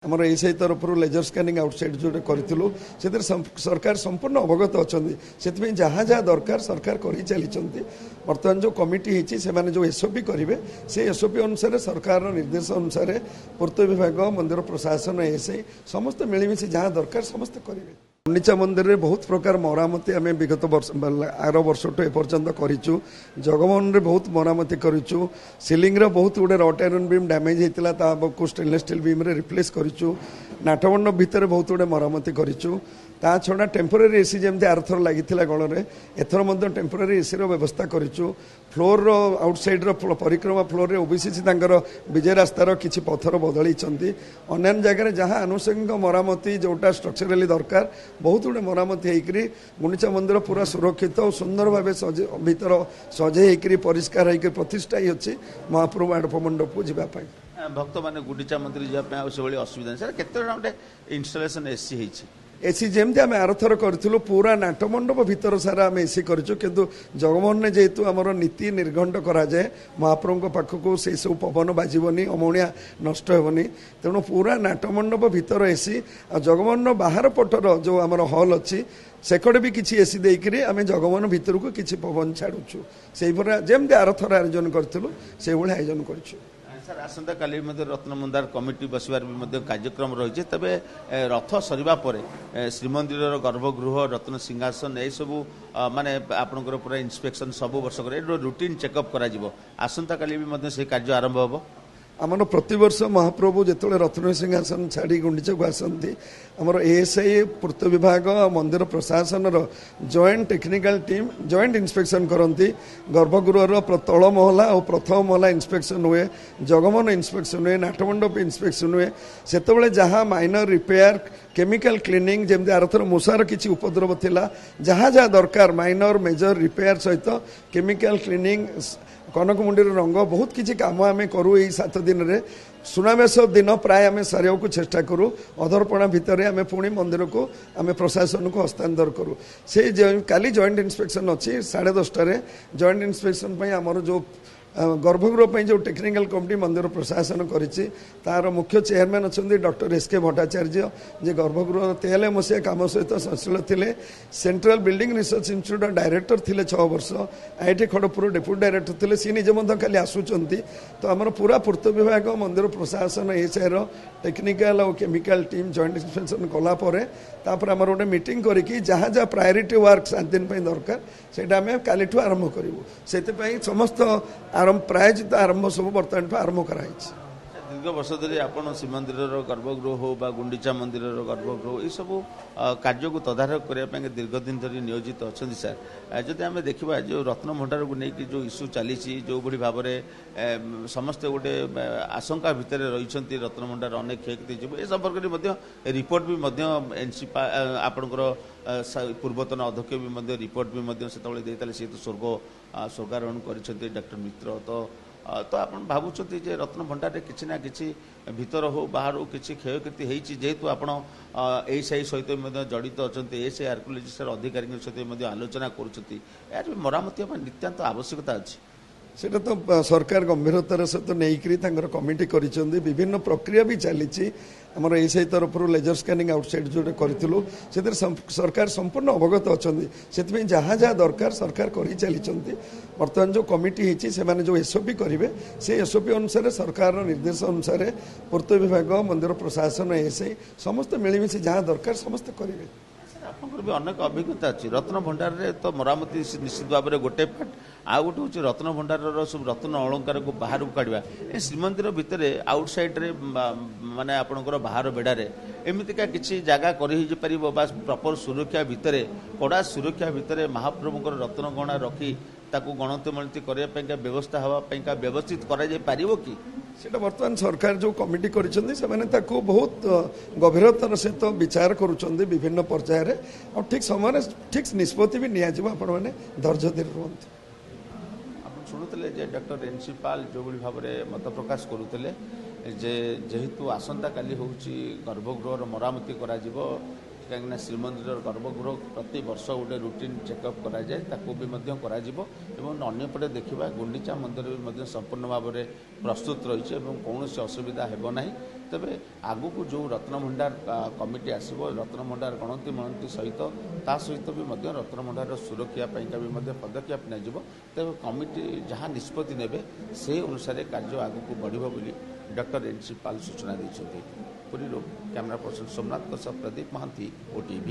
आमर एसआई तरफ laser scanning outside जो करूँ से सरकार संपूर्ण अवगत अच्छा से जहाँ जहाँ दरकार सरकार कर चली बर्तमान जो कमिटी होती से जो एसओपी करेंगे से एसओपी अनुसार सरकार निर्देश अनुसार पूर्त विभाग मंदिर प्रशासन एसआई समस्त मिलमिशी जहाँ दरकार समस्त करेंगे। गुंडीचा मंदिर में बहुत प्रकार मरामती आम विगत वर्ष आर वर्ष टू एपर्यंत करूँ। जगमोहन में बहुत मरामती करूँ। सिलिंग बहुत गुड़े रट आयरन बीम डैमेज होता को स्टेनलेस स्टील बीम रिप्लेस करूँ। नाटमंडप भितर बहुत गुड़े मरामती करूँ। ता छड़ा टेम्पोरारी एसी जमी आरथर लगी गल एथर टेम्पोरारी एसी व्यवस्था करूँ। फ्लोर आउटसाइड परिक्रमा फ्लोर ओबीसीसी विजय रास्तार किसी पत्थर बदल अन्य जगह जहाँ आनुषंगिक मरामती जोटा स्ट्रक्चराली दरकार बहुत गुड़े मरामती होकर गुंडीचा मंदिर पूरा सुरक्षित और सुंदर भाव भीतर सजे परिष्कार होकर प्रतिष्ठा ही अच्छी महाप्रभु मंडप मंडप को जावाई भक्त मैंने गुंडीचा मंदिर जावाई असुविधा सर के इनस्टलेशन एसी एसी जमी आम आरथर करूँ पूरा नाटमंडप भीतर सारा आम एसी करूँ किंतु जगमोहन में जेहेतु आमर नीति निर्घंट कराए महाप्रभु पाखक से सब पवन बाजबनी अमणिया नष्ट हेनी तेणु पूरा नाटमंडप भीतर एसी जगमोहन बाहर पटर जो आमर हल अच्छी सेकड़े भी किसी एसी देकर आम जगमोहन भितर को किसी पवन छाड़ुचु से जमी आरथर आयोजन करूँ से आयोजन करूँ। सर आसंता काली रत्न मंदार कमिटी बसवार कार्यक्रम रही तबे रथ सरिबा परे श्रीमंदिर गर्भगृह रत्न सिंहासन यही सब माने आपनकर पूरा इन्स्पेक्शन सब वर्ष रूटीन चेकअप करा आसंता काली भी से कार्य आरंभ हम आमर प्रतिवर्ष महाप्रभु जो रत्न सिंहासन छाड़ी गुंडीचा को आसती आमर एएसआई पूर्त विभाग मंदिर प्रशासन joint technical team joint inspection करती गर्भगृह तल महला और प्रथम महला इन्स्पेक्शन हुए जगमोहन इन्स्पेक्शन हुए नाटमंडप इन्स्पेक्शन हुए से जहाँ माइनर रिपेयर केमिकल क्लीनिंग जमी आरथर मूषार किसी उपद्रव थिला जहाँ जहाँ दरकार माइनर मेजर रिपेयर सहित केमिकल क्लीनिंग कनकमुंडी रंग बहुत किसी कम आम करूँ 7 दिन रे सुनावेश दिन प्राय आम सारे को चेष्टा करूँ अधरपणा भितर आम पुणी मंदिर को आम प्रशासन को हस्तांतर करूँ से काली जॉइंट इन्स्पेक्शन अच्छी 10:30 जॉइंट इन्स्पेक्शन आमर जो गर्भगृह जो टेक्निकल कमिटी मंदिर प्रशासन करिछि तार मुख्य चेयरमैन अच्छा डॉक्टर एस के भट्टाचार्य जे गर्भगृह 93 मसीहा कम सहित संश्लिष्ट थिले central building research institute director थिले 6 वर्ष आईटी खड़गपुर डेप्यूटी डायरेक्टर थिले सी निजे खाली आसुचंती तो आमर पूरा पूर्त विभाग मंदिर प्रशासन एसआईर टेक्निकल और केमिकल टीम जॉइंट इन्स्पेक्शन कलापर तापर आमर गोटे मीटिंग करिकि जहाँ जहाँ प्रायोरिटी वर्क 7 दिन दरकार सेटा आम कालीठू आरंभ करूँ से समस्त आरंभ प्रायोजित आरंभ सब बर्तमान आरंभ कराई। दीर्घ वर्ष धरी आपण श्रीमंदिर गर्भगृह हो बा गुंडीचा मंदिर गर्भगृह ये सब कार्य को तदारख करने दीर्घ दिन धरी नियोजित अच्छा सर जदि आम देखा जो रत्न भंडार को लेकिन जो इश्यू चली जो भाई भाव में समस्ते गोटे आशंका भितर रही रत्न भंडार अनेक क्षयक्षति ए संपर्क में रिपोर्ट भी एनसीपा आपणकर पूर्वतन अध्यक्ष भी रिपोर्ट भी से तो स्वर्गारोहण कर डॉक्टर मित्र तो आप भावुंट जे रत्न भंडार किसी ना किसी भीतर हो बाहर हो किसी क्षयक्षति होती जेहेतु आप एसआई सहित जड़ित अच्छा एसआई आर्कियोलॉजिस्ट अधिकारी सहित आलोचना कर मरामती नितांत आवश्यकता अच्छी सेटा तो सरकार गंभीरतार सहित नहीं कमिटी करिसेंती विभिन्न प्रक्रिया भी चली आमर एसआई तरफ लेजर स्कानिंग आउटसाइड जो करूँ से सरकार संपूर्ण अवगत अच्छा से जहाँ जहाँ दरकार सरकार कर चली बर्तमान जो कमिटी होती से जो एसओपी करेंगे से एसओपी अनुसार सरकार निर्देश अनुसार पूर्त विभाग मंदिर प्रशासन एसआई समस्त मिलमिशी जहाँ दरकार समस्त करेंगे। आपंकर भी अनेक अभिज्ञता अच्छी रत्न भंडार रे तो मरामती निश्चित भाव में गोटे पार्ट आ गोटे हूँ रत्न भंडार सब रत्न अलंकार को बाहर को काढ़ा श्रीमंदिर भितर आउटसाइड रे माने आपणकर बाहर बेड़ारे एमतीका किसी जगह कर प्रॉपर सुरक्षा भितर कड़ा सुरक्षा भितर महाप्रभुकर रत्न गणा रखी ताकू गणतिमणति करने व्यवस्था हवापाई व्यवस्थित कर कि सेटा बर्तमान सरकार जो कमिटी करिसेंती से बहुत गभीरतार सहित विचार करुँच विभिन्न पर्यायर और ठीक समय ठीक निष्पत्ति भी नियाजिब आपण मैंने धैर्य धीरे रुहतु। आप शुणुले जे डॉक्टर एनसी पाल जो भाव में मत प्रकाश करुले जेहेतु आसंता काली हूँ गर्भगृह मरामती करा कहीं श्रीमंदिर गर्भगृह प्रति वर्ष गोटे रूटीन चेकअप कराए ताकू भी अंपटे देखा गुंडीचा मंदिर भी संपूर्ण भाव में प्रस्तुत रही कौन असुविधा हेब ना ତେବେ ଆଗକୁ ଯେଉଁ ରତ୍ନଭଣ୍ଡାର କମିଟି ଆସିବ ରତ୍ନଭଣ୍ଡାର ଗଣତି ମଣତି ସହିତ ତା ସହିତ ବି ମଧ୍ୟ ରତ୍ନଭଣ୍ଡାରର ସୁରକ୍ଷା ପାଇଁକା ବି ମଧ୍ୟ ପଦକ୍ଷେପ ନିଆଯିବ। ତେବେ କମିଟି ଯାହା ନିଷ୍ପତ୍ତି ନେବେ ସେହି ଅନୁସାରେ କାର୍ଯ୍ୟ ଆଗକୁ ବଢ଼ିବ ବୋଲି ଡକ୍ଟର ଏନ୍.ସି. ପାଲ୍ ସୂଚନା ଦେଇଛନ୍ତି। ପୁରୀରୁ କ୍ୟାମେରା ପର୍ସନ ସୋମନାଥଙ୍କ ସହ ପ୍ରଦୀପ ମହାନ୍ତି, OTV।